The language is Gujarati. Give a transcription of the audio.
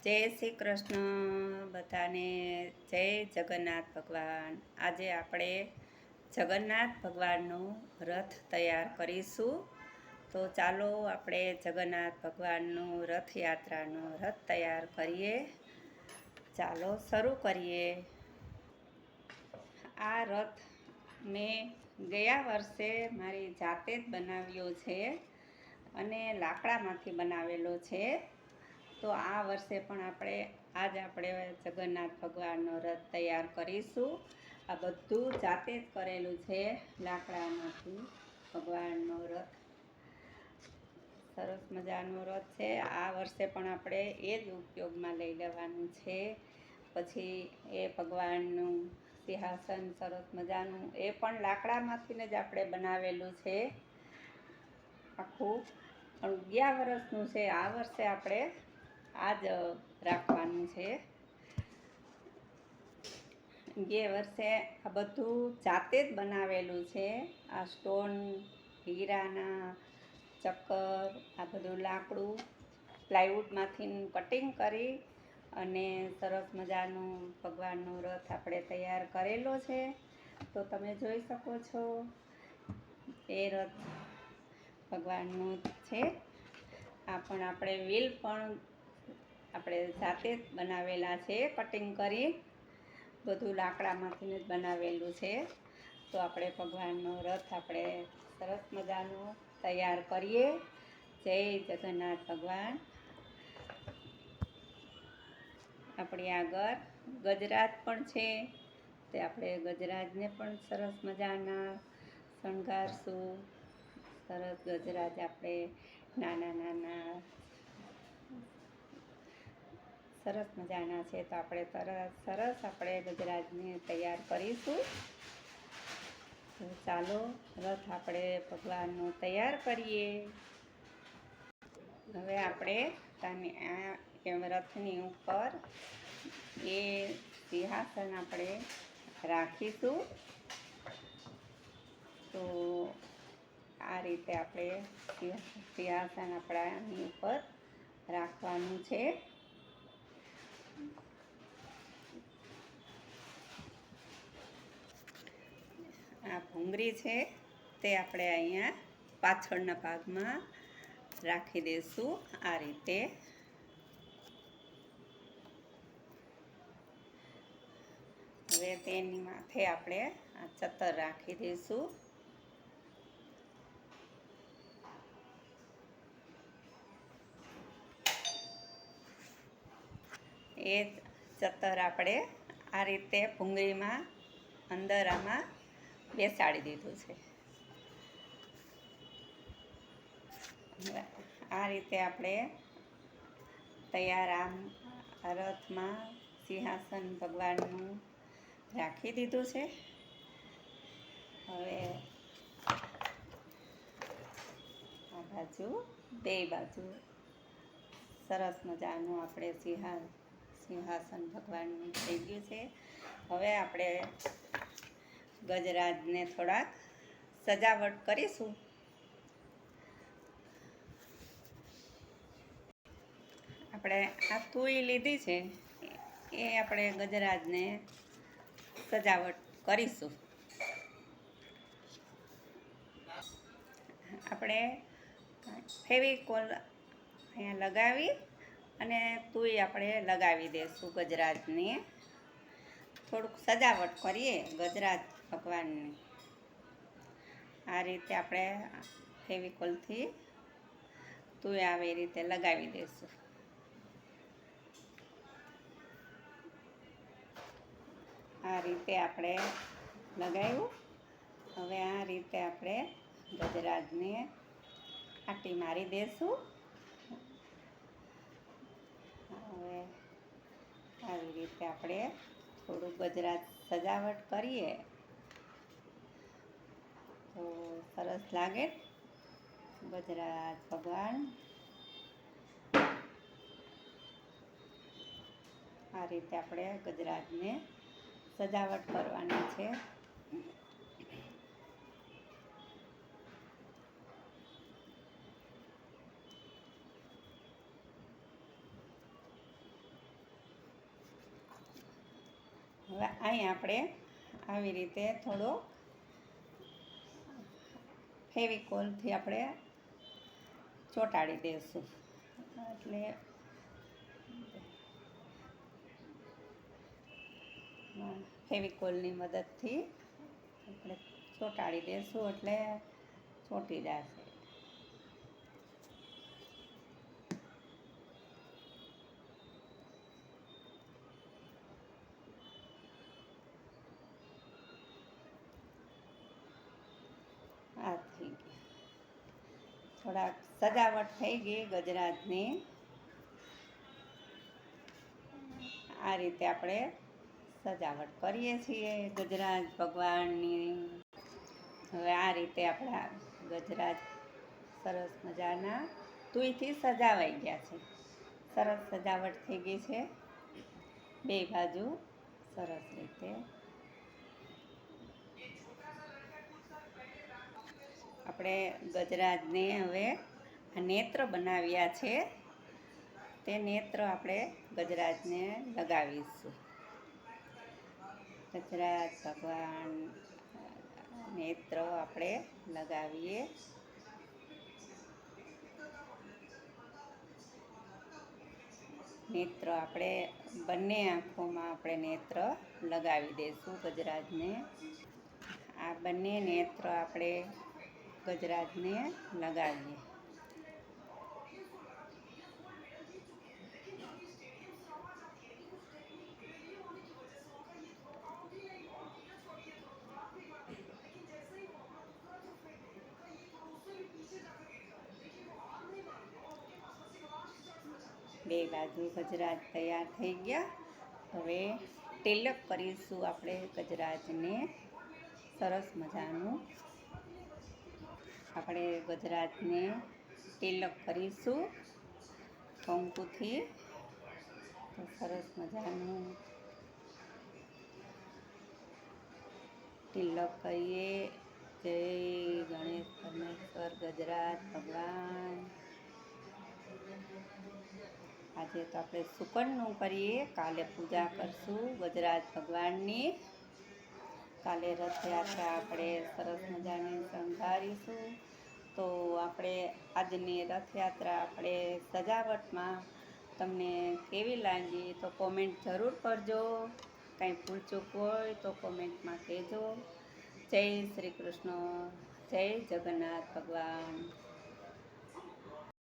જય શ્રી કૃષ્ણ બધાને, જય જગન્નાથ ભગવાન. આજે આપણે જગન્નાથ ભગવાનનું રથ તૈયાર કરીશું. તો ચાલો આપણે જગન્નાથ ભગવાનનું રથયાત્રાનું રથ તૈયાર કરીએ. ચાલો શરૂ કરીએ. આ રથ મેં ગયા વર્ષે મારી જાતે જ બનાવ્યો છે અને લાકડામાંથી બનાવેલો છે. તો આ વર્ષે પણ આપણે જગન્નાથ ભગવાનનો રથ તૈયાર કરીશું. આ બધું જાતે જ કરેલું છે, લાકડામાંથી ભગવાનનો રથ. સરસ મજાનો રથ છે. આ વર્ષે પણ આપણે એ જ ઉપયોગમાં લઈ લેવાનું છે. પછી એ ભગવાનનું સિંહાસન સરસ મજાનું, એ પણ લાકડામાંથી જ આપણે બનાવેલું છે આખું. પણ ગયા વર્ષનું છે, આ વર્ષે આપણે આ જ રાખવાનું છે. ગયા વર્ષે આ બધું જાતે જ બનાવેલું છે. આ સ્ટોન, હીરાના ચક્કર, આ બધું લાકડું પ્લાયવુડમાંથી કટિંગ કરી અને સરસ મજાનું ભગવાનનો રથ આપણે તૈયાર કરેલો છે. તો તમે જોઈ શકો છો એ રથ ભગવાનનું છે. આ પણ આપણે વ્હીલ પણ આપણે જાતે જ બનાવેલા છે, કટિંગ કરી. બધું લાકડામાંથી જ બનાવેલું છે. તો આપણે ભગવાનનો રથ આપણે સરસ મજાનો તૈયાર કરીએ. જય જગન્નાથ ભગવાન. આપણી આગળ ગજરાજ પણ છે, તે આપણે ગજરાજને પણ સરસ મજાના શણગારશું. સરસ ગજરાજ આપણે નાના નાના સરસ મજાના છે. તો આપણે સરસ ગજરાજને તૈયાર કરીશું. તો ચાલો રથ આપણે ભગવાનનો તૈયાર કરીએ. હવે આપણે રથની ઉપર એ સિંહાસન આપણે રાખીશું. તો આ રીતે આપણે સિંહાસન આપણાની ઉપર રાખવાનું છે. આ ભૂંગળી છે, તે આપણે અહીંયા પાછળના ભાગમાં રાખી દઈશું. આ રીતે હવે તેની માથે આપણે આ ચત્તર રાખી દઈશું. એ ચત્તર આપણે આ રીતે ભૂંગળીમાં અંદર આમાં બેસાડી દીધું છે. આ રીતે આપણે તૈયાર આમ રથમાં સિંહાસન ભગવાનનું રાખી દીધું છે. હવે આ બાજુ, બે બાજુ સરસ મજાનું આપણે સિંહાસન ભગવાનનું થઈ ગયું છે. હવે આપણે ગજરાજને થોડાક સજાવટ કરીશું. આપણે આ તુઈ લીધી છે, એ આપણે ગજરાજને સજાવટ કરીશું. આપણે ફેવિકોલ અહીંયા લગાવી અને તુઈ આપણે લગાવી દઈશું ગજરાજને. થોડુંક સજાવટ કરીએ ગજરાજ ભગવાનની. આ રીતે આપણે ફેવિકોલથી તુઈ આવી રીતે લગાવી દઈશું. આ રીતે આપણે લગાવ્યું. હવે આ રીતે આપણે ગજરાજને આંટી મારી દઈશું. હવે આવી રીતે આપણે થોડું ગજરાજ સજાવટ કરીએ તો સરસ લાગે ગજરાજ ભગવાન. આ રીતે આપણે ગજરાજને સજાવટ કરવાની છે. હવે અહીં આપણે આવી રીતે થોડો ફેવિકોલથી આપણે ચોંટાડી દઈશું. એટલે ફેવિકોલની મદદથી આપણે ચોંટાડી દઈશું એટલે ચોંટી જશે. આ થઈ ગયું. થોડાક સજાવટ થઈ ગઈ ગજરાજની. આ રીતે આપણે સજાવટ કરીએ છીએ ગજરાજ ભગવાનની. હવે આ રીતે આપણા ગજરાજ સરસ મજાના તુંયથી સજાવાઈ ગયા છે. સરસ સજાવટ થઈ ગઈ છે બે બાજુ સરસ રીતે. આપણે ગજરાજને હવે નેત્ર બનાવ્યા છે તે નેત્ર આપણે ગજરાજને લગાવીશું. ગજરાજ ભગવાન નેત્ર આપણે લગાવીએ. નેત્ર આપણે બંને આંખોમાં આપણે નેત્ર લગાવી દઈશું ગજરાજને. આ બંને નેત્ર આપણે ગજરાજને લગાવીએ. બે બાજુ ગજરાજ તૈયાર થઈ ગયા. હવે તિલક કરીશું આપણે ગજરાજને સરસ મજાનું. આપણે ગજરાજને તિલક કરીશું કંકુથી. તો સરસ મજાનું તિલક કરીએ. જય ગણેશ પરમેશ્વર ગજરાજ ભગવાન. આજે તો આપણે સુકનનું કરીએ, કાલે પૂજા કરશું ગજરાજ ભગવાનની. કાલે રથયાત્રા આપણે સરસ મજાની શણગારીશું. તો આપણે આજની રથયાત્રા આપણે સજાવટમાં તમને કેવી લાગી તો કોમેન્ટ જરૂર કરજો. કાંઈ ભૂલચૂક હોય તો કોમેન્ટમાં કહેજો. જય શ્રી કૃષ્ણ, જય જગન્નાથ ભગવાન.